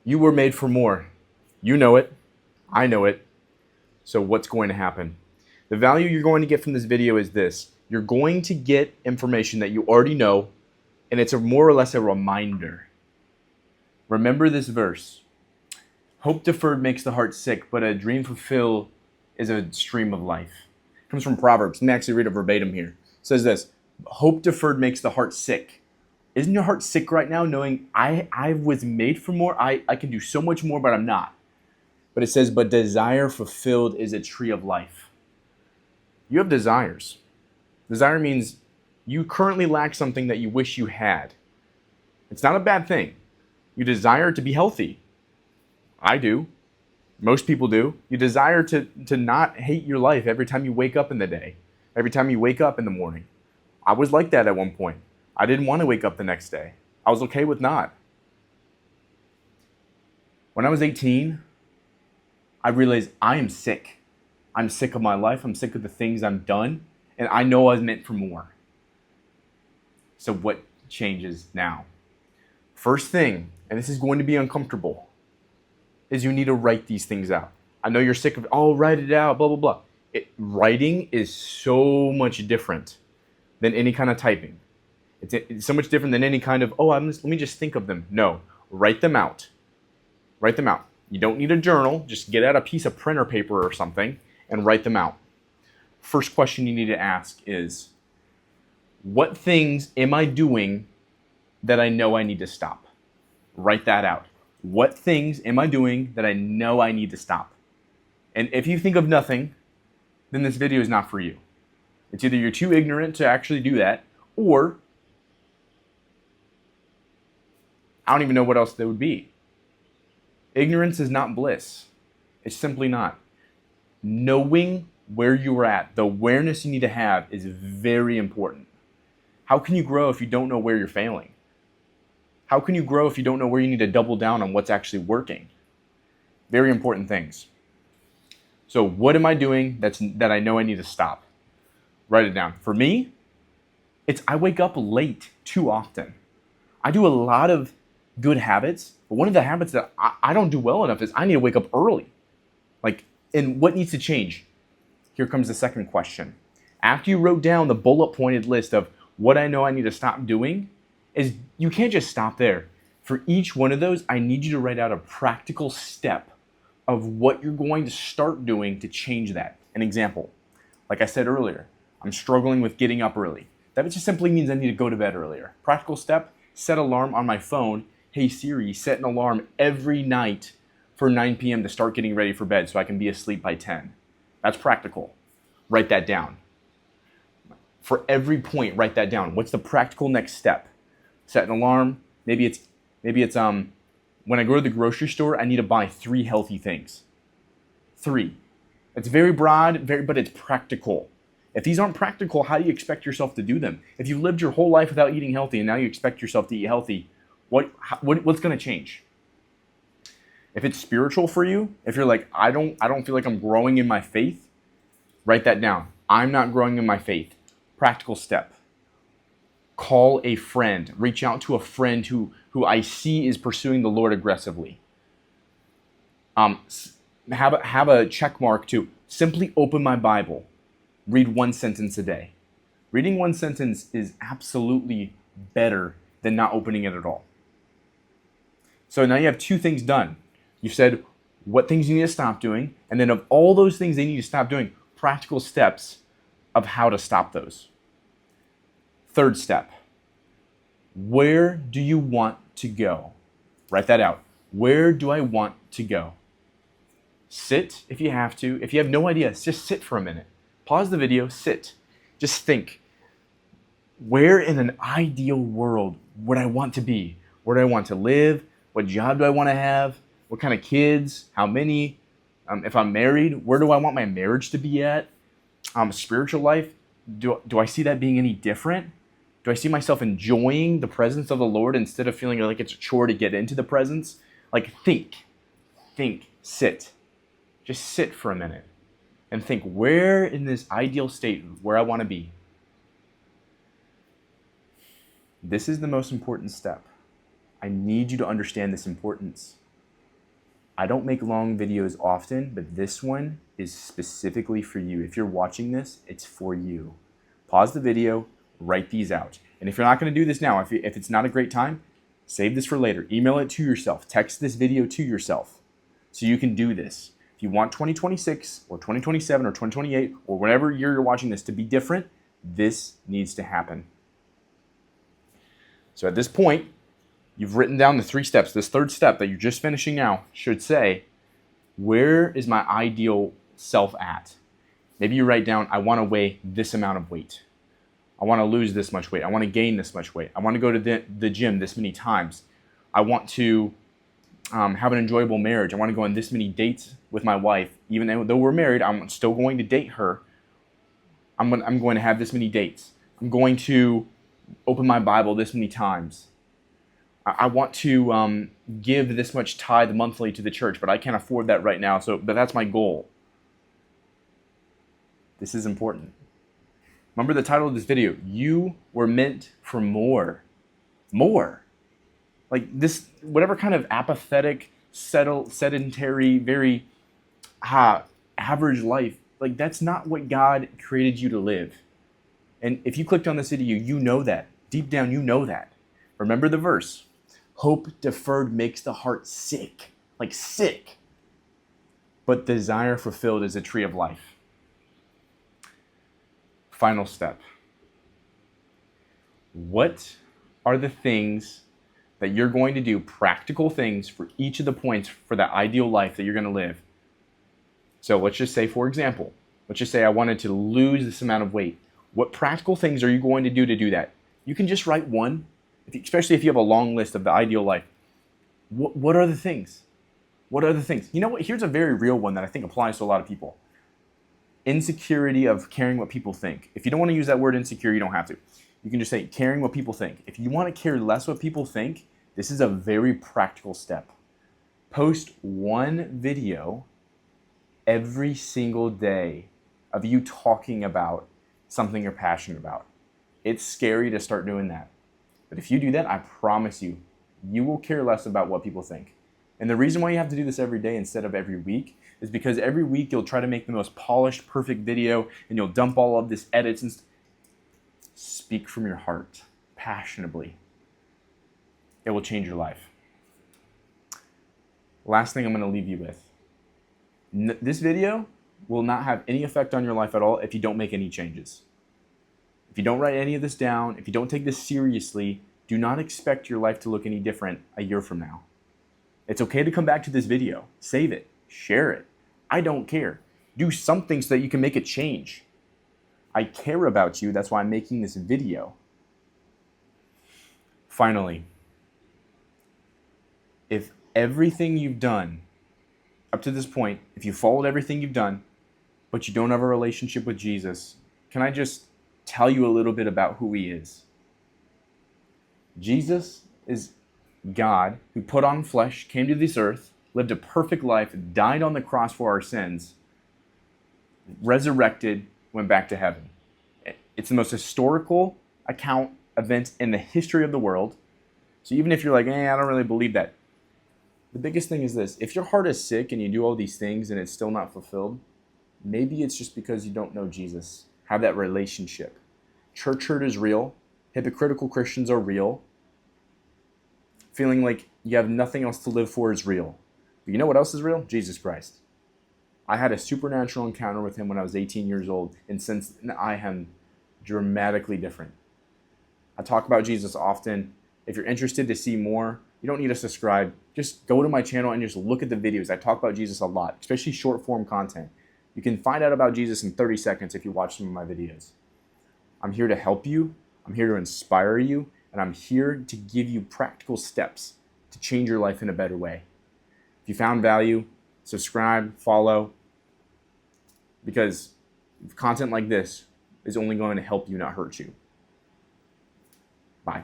You were made for more. You know it. I know it. So what's going to happen? The value you're going to get from this video is this. You're going to get information that you already know, and it's more or less a reminder. Remember this verse. Hope deferred makes the heart sick, but a dream fulfilled is a stream of life. It comes from Proverbs. Let me actually read it verbatim here. It says this. Hope deferred makes the heart sick. Isn't your heart sick right now knowing I was made for more? I can do so much more, but I'm not. But it says, but desire fulfilled is a tree of life. You have desires. Desire means you currently lack something that you wish you had. It's not a bad thing. You desire to be healthy. I do. Most people do. You desire to not hate your life every time you wake up in the day, every time you wake up in the morning. I was like that at one point. I didn't want to wake up the next day. I was okay with not. When I was 18, I realized I am sick. I'm sick of my life. I'm sick of the things I've done. And I know I was meant for more. So what changes now? First thing, and this is going to be uncomfortable, is you need to write these things out. I know you're sick of, write it out, blah, blah, blah. Writing is so much different than any kind of typing. It's so much different than any kind of, let me just think of them. No, write them out. Write them out. You don't need a journal. Just get out a piece of printer paper or something and write them out. First question you need to ask is, what things am I doing that I know I need to stop? Write that out. What things am I doing that I know I need to stop? And if you think of nothing, then this video is not for you. It's either you're too ignorant to actually do that, or I don't even know what else there would be. Ignorance is not bliss. It's simply not. Knowing where you're at, the awareness you need to have is very important. How can you grow if you don't know where you're failing? How can you grow if you don't know where you need to double down on what's actually working? Very important things. So what am I doing that I know I need to stop? Write it down. For me, I wake up late too often. I do a lot of good habits, but one of the habits that I don't do well enough is I need to wake up early. And what needs to change? Here comes the second question. After you wrote down the bullet pointed list of what I know I need to stop doing, is you can't just stop there. For each one of those, I need you to write out a practical step of what you're going to start doing to change that. An example, like I said earlier, I'm struggling with getting up early. That just simply means I need to go to bed earlier. Practical step, set alarm on my phone. Hey Siri, set an alarm every night for 9 p.m. to start getting ready for bed so I can be asleep by 10. That's practical. Write that down. For every point, write that down. What's the practical next step? Set an alarm. Maybe it's when I go to the grocery store, I need to buy 3 healthy things. 3. It's very broad, but it's practical. If these aren't practical, how do you expect yourself to do them? If you've lived your whole life without eating healthy and now you expect yourself to eat healthy, what's going to change? If it's spiritual for you, if you're like, I don't feel like I'm growing in my faith, write that down. I'm not growing in my faith. Practical step. Call a friend. Reach out to a friend who I see is pursuing the Lord aggressively. Have a check mark to simply open my Bible. Read 1 sentence a day. Reading 1 sentence is absolutely better than not opening it at all. So now you have 2 things done. You said what things you need to stop doing, and then of all those things they need to stop doing, practical steps of how to stop those. Third step, where do you want to go? Write that out. Where do I want to go? Sit if you have to. If you have no idea, just sit for a minute. Pause the video, sit. Just think, where in an ideal world would I want to be? Where do I want to live? What job do I want to have? What kind of kids? How many? If I'm married, where do I want my marriage to be at? Spiritual life, do I see that being any different? Do I see myself enjoying the presence of the Lord instead of feeling like it's a chore to get into the presence? Think, sit. Just sit for a minute and think, where in this ideal state where I want to be? This is the most important step. I need you to understand this importance. I don't make long videos often, but this one is specifically for you. If you're watching this, it's for you. Pause the video, write these out. And if you're not going to do this now, if it's not a great time, save this for later. Email it to yourself. Text this video to yourself so you can do this. If you want 2026 or 2027 or 2028 or whatever year you're watching this to be different, this needs to happen. So at this point, you've written down the 3 steps. This third step that you're just finishing now should say, where is my ideal self at? Maybe you write down, I want to weigh this amount of weight. I want to lose this much weight. I want to gain this much weight. I want to go to the gym this many times. I want to have an enjoyable marriage. I want to go on this many dates with my wife. Even though we're married, I'm still going to date her. I'm going to have this many dates. I'm going to open my Bible this many times. I want to give this much tithe monthly to the church, but I can't afford that right now. But that's my goal. This is important. Remember the title of this video. You were meant for more. More. Like this, whatever kind of apathetic, sedentary, very average life, like that's not what God created you to live. And if you clicked on this video, you know that. Deep down, you know that. Remember the verse. Hope deferred makes the heart sick. Like sick. But desire fulfilled is a tree of life. Final step. What are the things that you're going to do, practical things for each of the points for that ideal life that you're going to live? So let's just say, for example, let's just say I wanted to lose this amount of weight. What practical things are you going to do that? You can just write one, especially if you have a long list of the ideal life. What are the things? What are the things? You know what? Here's a very real one that I think applies to a lot of people. Insecurity of caring what people think. If you don't want to use that word insecure, you don't have to. You can just say caring what people think. If you want to care less what people think, this is a very practical step. Post one video every single day of you talking about something you're passionate about. It's scary to start doing that. But if you do that, I promise you, you will care less about what people think. And the reason why you have to do this every day instead of every week is because every week you'll try to make the most polished, perfect video and you'll dump all of this edits and speak from your heart, passionately. It will change your life. Last thing I'm going to leave you with. This video will not have any effect on your life at all if you don't make any changes. If you don't write any of this down, if you don't take this seriously, do not expect your life to look any different a year from now. It's okay to come back to this video, save it, share it. I don't care. Do something so that you can make a change. I care about you, that's why I'm making this video. Finally, if everything you've done up to this point, if you followed everything you've done, but you don't have a relationship with Jesus, can I just tell you a little bit about who he is? Jesus is God who put on flesh, came to this earth, lived a perfect life, died on the cross for our sins, resurrected, went back to heaven. It's the most historical event in the history of the world. So even if you're like, I don't really believe that, the biggest thing is this. If your heart is sick and you do all these things and it's still not fulfilled, maybe it's just because you don't know Jesus. Have that relationship. Church hurt is real. Hypocritical Christians are real. Feeling like you have nothing else to live for is real. But you know what else is real? Jesus Christ. I had a supernatural encounter with him when I was 18 years old, and since then I am dramatically different. I talk about Jesus often. If you're interested to see more, you don't need to subscribe. Just go to my channel and just look at the videos. I talk about Jesus a lot, especially short form content. You can find out about Jesus in 30 seconds if you watch some of my videos. I'm here to help you. I'm here to inspire you. And I'm here to give you practical steps to change your life in a better way. If you found value, subscribe, follow, because content like this is only going to help you, not hurt you. Bye.